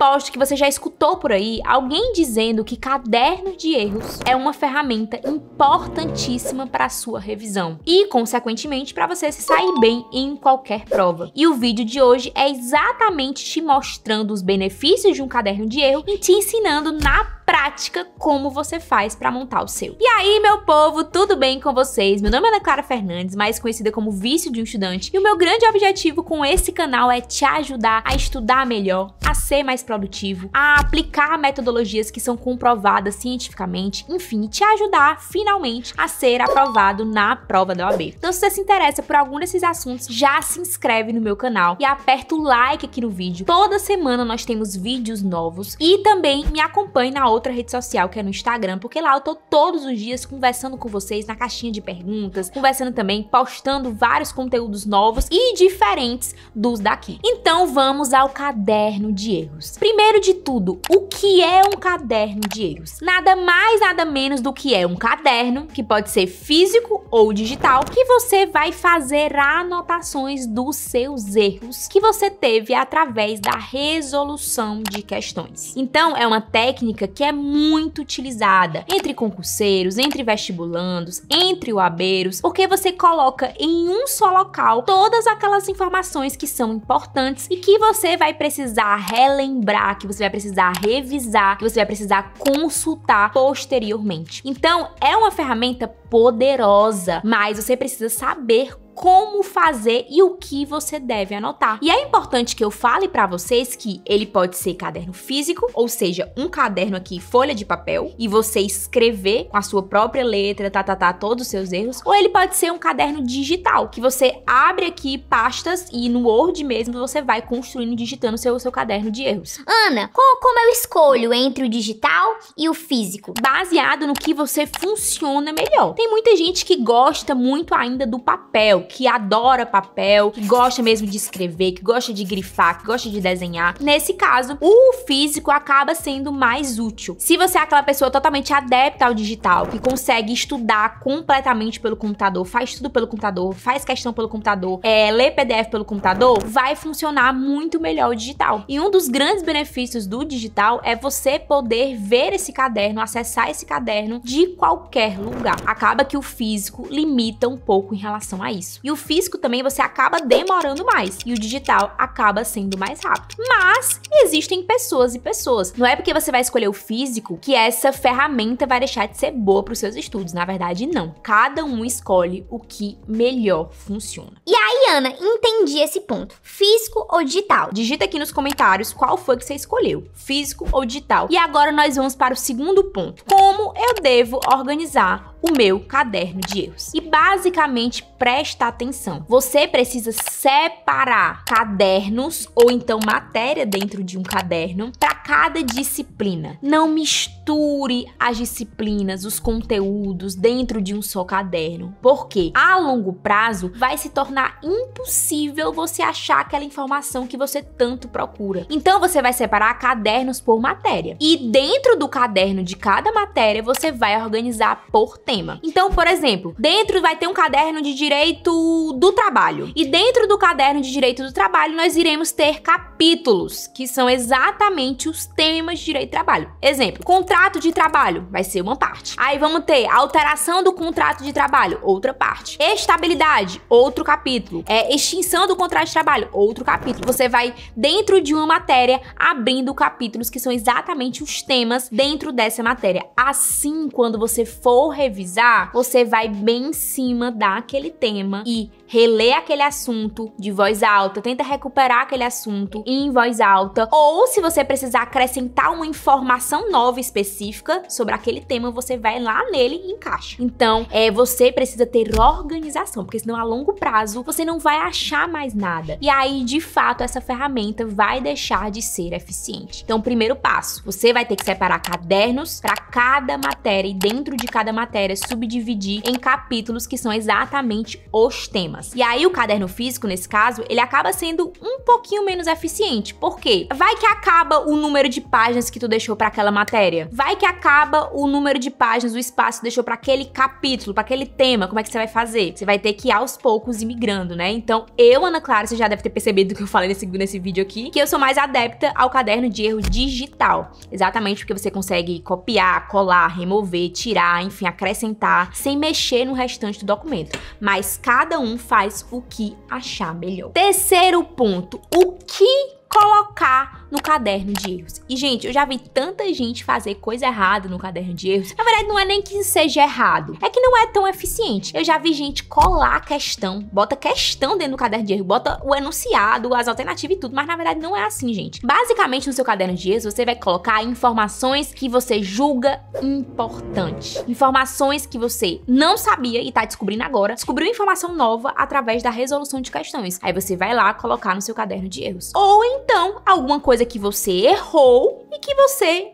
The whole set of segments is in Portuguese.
aposto que você já escutou por aí alguém dizendo que caderno de erros é uma ferramenta importantíssima para a sua revisão e, consequentemente, para você se sair bem em qualquer prova. E o vídeo de hoje é exatamente te mostrando os benefícios de um caderno de erro e te ensinando na prática como você faz para montar o seu. E aí, meu povo, tudo bem com vocês? Meu nome é Ana Clara Fernandes, mais conhecida como Vício de um Estudante, e o meu grande objetivo com esse canal é te ajudar a estudar melhor, a ser mais produtivo, a aplicar metodologias que são comprovadas cientificamente, enfim, te ajudar finalmente a ser aprovado na prova da OAB. Então, se você se interessa por algum desses assuntos, já se inscreve no meu canal e aperta o like aqui no vídeo. Toda semana nós temos vídeos novos e também me acompanhe na outra rede social, que é no Instagram, porque lá eu tô todos os dias conversando com vocês na caixinha de perguntas, conversando também, postando vários conteúdos novos e diferentes dos daqui. Então vamos ao caderno de erros. Primeiro de tudo, o que é um caderno de erros? Nada mais, nada menos do que é um caderno, que pode ser físico ou digital, que você vai fazer anotações dos seus erros que você teve através da resolução de questões. Então é uma técnica que é muito utilizada entre concurseiros, entre vestibulandos, entre uabeiros, porque você coloca em um só local todas aquelas informações que são importantes e que você vai precisar relembrar, que você vai precisar revisar, que você vai precisar consultar posteriormente. Então, é uma ferramenta poderosa, mas você precisa saber como fazer e o que você deve anotar. E é importante que eu fale para vocês que ele pode ser caderno físico, ou seja, um caderno aqui, folha de papel, e você escrever com a sua própria letra, todos os seus erros, ou ele pode ser um caderno digital, que você abre aqui pastas e no Word mesmo você vai construindo, digitando o seu caderno de erros. Ana, como eu escolho entre o digital e o físico? Baseado no que você funciona melhor. Tem muita gente que gosta muito ainda do papel, que adora papel, que gosta mesmo de escrever, que gosta de grifar, que gosta de desenhar. Nesse caso, o físico acaba sendo mais útil. Se você é aquela pessoa totalmente adepta ao digital, que consegue estudar completamente pelo computador, faz tudo pelo computador, faz questão pelo computador, lê PDF pelo computador, vai funcionar muito melhor o digital. E um dos grandes benefícios do digital é você poder ver esse caderno, acessar esse caderno de qualquer lugar. Acaba que o físico limita um pouco em relação a isso. E o físico também você acaba demorando mais. E o digital acaba sendo mais rápido. Mas existem pessoas e pessoas. Não é porque você vai escolher o físico que essa ferramenta vai deixar de ser boa para os seus estudos. Na verdade, não. Cada um escolhe o que melhor funciona. E aí, Ana, entendi esse ponto. Físico ou digital? Digita aqui nos comentários qual foi que você escolheu. Físico ou digital. E agora nós vamos para o segundo ponto. Como eu devo organizar o meu caderno de erros? E basicamente, presta atenção. Você precisa separar cadernos ou então matéria dentro de um caderno para cada disciplina. Não misture as disciplinas, os conteúdos dentro de um só caderno, porque a longo prazo vai se tornar impossível você achar aquela informação que você tanto procura. Então você vai separar cadernos por matéria. E dentro do caderno de cada matéria, você vai organizar por tema. Então, por exemplo, dentro vai ter um caderno de direito do trabalho. E dentro do caderno de direito do trabalho, nós iremos ter capítulos, que são exatamente os temas de direito do trabalho. Exemplo, contrato de trabalho vai ser uma parte. Aí vamos ter alteração do contrato de trabalho, outra parte. Estabilidade, outro capítulo. Extinção do contrato de trabalho, outro capítulo. Você vai, dentro de uma matéria, abrindo capítulos que são exatamente os temas dentro dessa matéria. Assim, quando você for revisar, você vai bem em cima daquele tema e relê aquele assunto de voz alta, tenta recuperar aquele assunto em voz alta, ou se você precisar acrescentar uma informação nova específica sobre aquele tema, você vai lá nele e encaixa. Então, você precisa ter organização, porque senão a longo prazo você não vai achar mais nada. E aí, de fato, essa ferramenta vai deixar de ser eficiente. Então, primeiro passo, você vai ter que separar cadernos para cada matéria e dentro de cada matéria matéria, subdividir em capítulos que são exatamente os temas. E aí o caderno físico, nesse caso, ele acaba sendo um pouquinho menos eficiente. Por quê? Vai que acaba o número de páginas que tu deixou para aquela matéria. Vai que acaba o número de páginas, o espaço que tu deixou para aquele capítulo, para aquele tema. Como é que você vai fazer? Você vai ter que ir aos poucos ir migrando, né? Então, eu, Ana Clara, você já deve ter percebido do que eu falei nesse vídeo aqui, que eu sou mais adepta ao caderno de erro digital. Exatamente porque você consegue copiar, colar, remover, tirar, enfim, acrescentar, sem mexer no restante do documento. Mas cada um faz o que achar melhor. Terceiro ponto, o que colocar no caderno de erros. E, gente, eu já vi tanta gente fazer coisa errada no caderno de erros. Na verdade, não é nem que seja errado, é que não é tão eficiente. Eu já vi gente colar a questão, bota questão dentro do caderno de erro, bota o enunciado, as alternativas e tudo, mas na verdade não é assim, gente. Basicamente, no seu caderno de erros, você vai colocar informações que você julga importante. Informações que você não sabia e tá descobrindo agora. Descobriu informação nova através da resolução de questões. Aí você vai lá colocar no seu caderno de erros. Ou então, alguma coisa que você errou e que você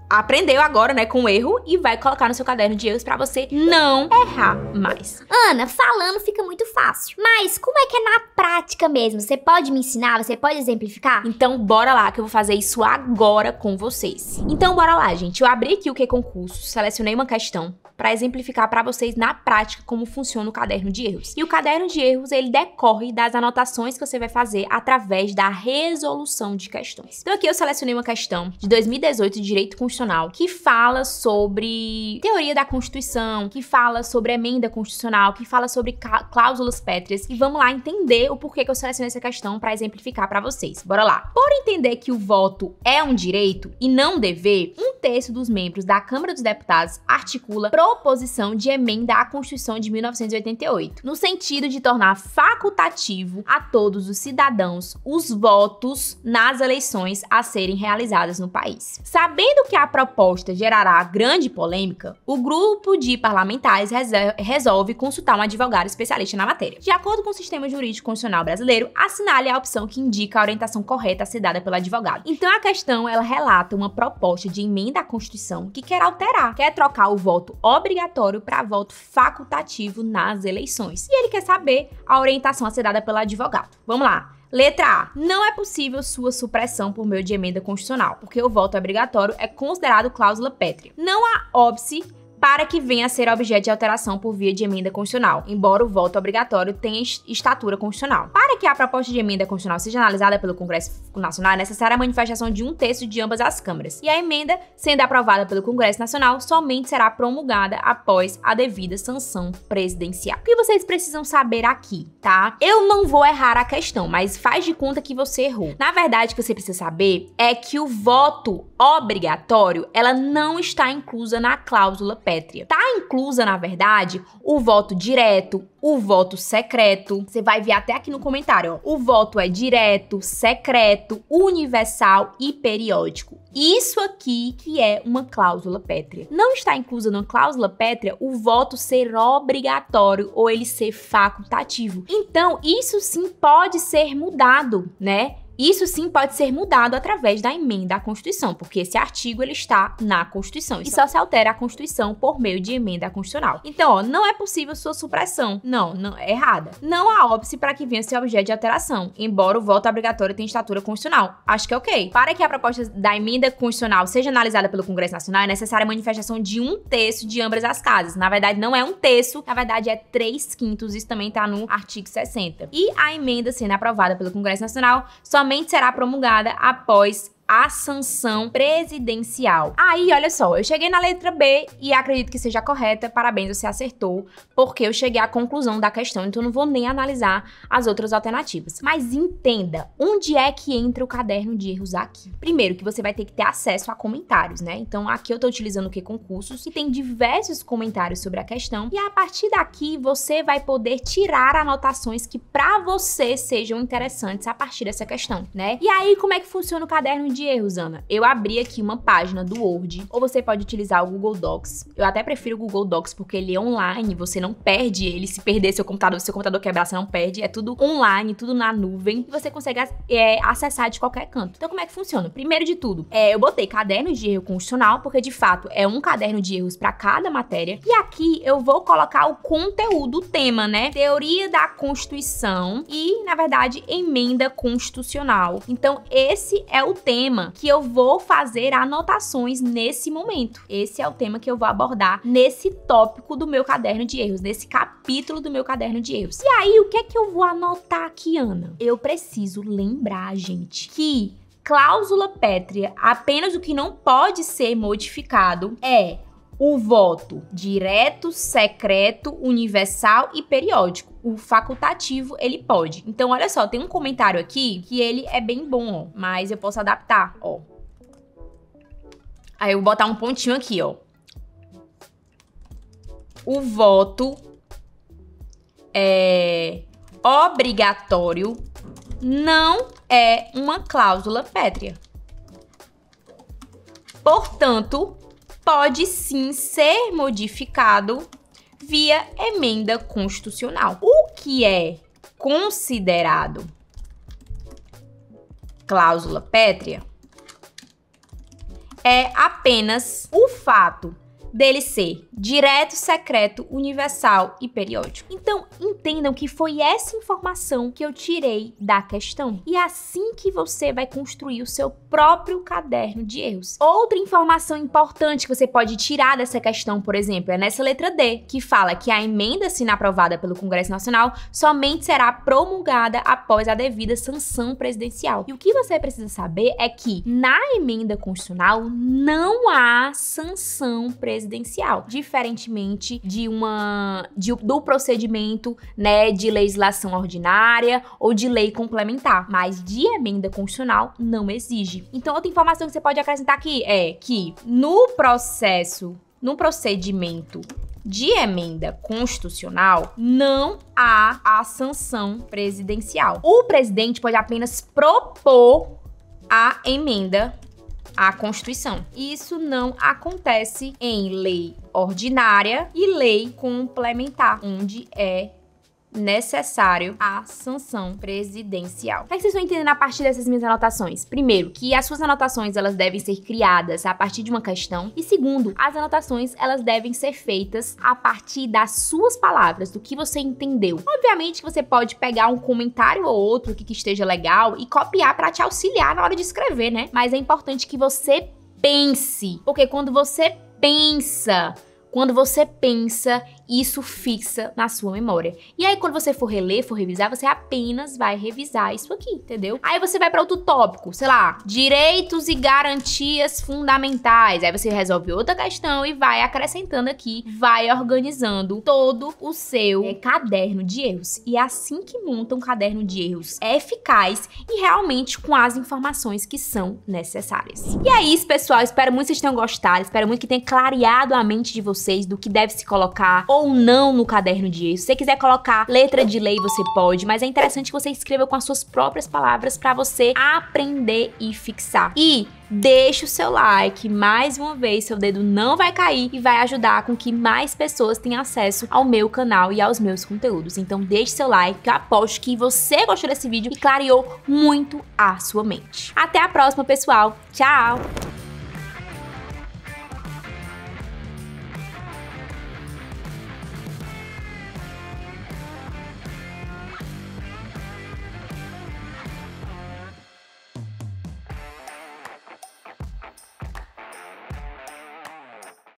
aprendeu agora, né, com o erro e vai colocar no seu caderno de erros pra você não errar mais. Ana, falando fica muito fácil. Mas como é que é na prática mesmo? Você pode me ensinar? Você pode exemplificar? Então, bora lá que eu vou fazer isso agora com vocês. Então, bora lá, gente. Eu abri aqui o QConcurso, selecionei uma questão para exemplificar para vocês na prática como funciona o caderno de erros. E o caderno de erros, ele decorre das anotações que você vai fazer através da resolução de questões. Então aqui eu selecionei uma questão de 2018 de Direito Constitucional que fala sobre teoria da Constituição, que fala sobre emenda constitucional, que fala sobre cláusulas pétreas. E vamos lá entender o porquê que eu selecionei essa questão para exemplificar para vocês. Bora lá. Por entender que o voto é um direito e não dever, 1/3 dos membros da Câmara dos Deputados articula proposição de emenda à Constituição de 1988, no sentido de tornar facultativo a todos os cidadãos os votos nas eleições a serem realizadas no país. Sabendo que a proposta gerará grande polêmica, o grupo de parlamentares resolve consultar um advogado especialista na matéria. De acordo com o sistema jurídico constitucional brasileiro, assinale a opção que indica a orientação correta a ser dada pelo advogado. Então a questão, ela relata uma proposta de emenda à Constituição que quer alterar, quer trocar o voto obrigatório para voto facultativo nas eleições. E ele quer saber a orientação a ser dada pelo advogado. Vamos lá. Letra A. Não é possível sua supressão por meio de emenda constitucional, porque o voto obrigatório é considerado cláusula pétrea. Não há óbice para que venha a ser objeto de alteração por via de emenda constitucional, embora o voto obrigatório tenha estatura constitucional. Para que a proposta de emenda constitucional seja analisada pelo Congresso Nacional, é necessária a manifestação de 1/3 de ambas as câmaras. E a emenda, sendo aprovada pelo Congresso Nacional, somente será promulgada após a devida sanção presidencial. O que vocês precisam saber aqui, tá? Eu não vou errar a questão, mas faz de conta que você errou. Na verdade, o que você precisa saber é que o voto obrigatório, ela não está inclusa na cláusula pétrea. Tá inclusa, na verdade, o voto direto, o voto secreto. Você vai ver até aqui no comentário, ó. O voto é direto, secreto, universal e periódico. Isso aqui que é uma cláusula pétrea. Não está inclusa na cláusula pétrea o voto ser obrigatório ou ele ser facultativo. Então, isso sim pode ser mudado, né? Isso sim pode ser mudado através da emenda à Constituição, porque esse artigo ele está na Constituição e só se altera a Constituição por meio de emenda constitucional. Então, ó, não é possível sua supressão. Não é errada. Não há óbice para que venha ser objeto de alteração, embora o voto obrigatório tenha estatura constitucional. Acho que é ok. Para que a proposta da emenda constitucional seja analisada pelo Congresso Nacional, é necessária a manifestação de 1/3 de ambas as casas. Na verdade, não é 1/3, na verdade é 3/5. Isso também está no artigo 60. E a emenda sendo aprovada pelo Congresso Nacional, somente será promulgada após a sanção presidencial. Aí, olha só, eu cheguei na letra B e acredito que seja correta. Parabéns, você acertou, porque eu cheguei à conclusão da questão, então eu não vou nem analisar as outras alternativas. Mas entenda, onde é que entra o caderno de erros aqui? Primeiro, que você vai ter que ter acesso a comentários, né? Então, aqui eu tô utilizando o QConcursos e tem diversos comentários sobre a questão. E a partir daqui, você vai poder tirar anotações que pra você sejam interessantes a partir dessa questão, né? E aí, como é que funciona o caderno de erros, Ana? Eu abri aqui uma página do Word, ou você pode utilizar o Google Docs. Eu até prefiro o Google Docs porque ele é online, você não perde ele. Se perder seu computador quebrar, você não perde. É tudo online, tudo na nuvem, e você consegue acessar de qualquer canto. Então, como é que funciona? Primeiro de tudo, eu botei caderno de erro constitucional, porque de fato é um caderno de erros para cada matéria. E aqui eu vou colocar o conteúdo, o tema, né? Teoria da Constituição e, na verdade, emenda constitucional. Então, esse é o tema que eu vou fazer anotações nesse momento. Esse é o tema que eu vou abordar nesse tópico do meu caderno de erros, nesse capítulo do meu caderno de erros. E aí, o que é que eu vou anotar aqui, Ana? Eu preciso lembrar, gente, que cláusula pétrea, apenas o que não pode ser modificado é o voto direto, secreto, universal e periódico. O facultativo, ele pode. Então, olha só, tem um comentário aqui que ele é bem bom, ó, mas eu posso adaptar, ó. Aí eu vou botar um pontinho aqui, ó. O voto obrigatório não é uma cláusula pétrea. Portanto, pode sim ser modificado via emenda constitucional. O que é considerado cláusula pétrea é apenas o fato dele ser direto, secreto, universal e periódico. Então, entendam que foi essa informação que eu tirei da questão. E é assim que você vai construir o seu próprio caderno de erros. Outra informação importante que você pode tirar dessa questão, por exemplo, é nessa letra D, que fala que a emenda, se aprovada pelo Congresso Nacional, somente será promulgada após a devida sanção presidencial. E o que você precisa saber é que na emenda constitucional não há sanção presidencial, diferentemente do procedimento, né, de legislação ordinária ou de lei complementar, mas de emenda constitucional não exige. Então, outra informação que você pode acrescentar aqui é que no procedimento de emenda constitucional, não há a sanção presidencial. O presidente pode apenas propor a emenda à Constituição. Isso não acontece em lei ordinária e lei complementar, onde é necessário a sanção presidencial. O que vocês estão entendendo a partir dessas minhas anotações? Primeiro, que as suas anotações elas devem ser criadas a partir de uma questão. E segundo, as anotações elas devem ser feitas a partir das suas palavras, do que você entendeu. Obviamente que você pode pegar um comentário ou outro que esteja legal e copiar para te auxiliar na hora de escrever, né? Mas é importante que você pense, porque quando você pensa, isso fixa na sua memória. E aí, quando você for reler, for revisar, você apenas vai revisar isso aqui, entendeu? Aí você vai para outro tópico, sei lá, direitos e garantias fundamentais. Aí você resolve outra questão e vai acrescentando aqui, vai organizando todo o seu caderno de erros. E é assim que monta um caderno de erros eficaz e realmente com as informações que são necessárias. E é isso, pessoal. Espero muito que vocês tenham gostado. Espero muito que tenha clareado a mente de vocês do que deve se colocar ou não no caderno de erros. Se você quiser colocar letra de lei, você pode, mas é interessante que você escreva com as suas próprias palavras para você aprender e fixar. E deixe o seu like, mais uma vez, seu dedo não vai cair e vai ajudar com que mais pessoas tenham acesso ao meu canal e aos meus conteúdos. Então deixe seu like, que eu aposto que você gostou desse vídeo e clareou muito a sua mente. Até a próxima, pessoal. Tchau!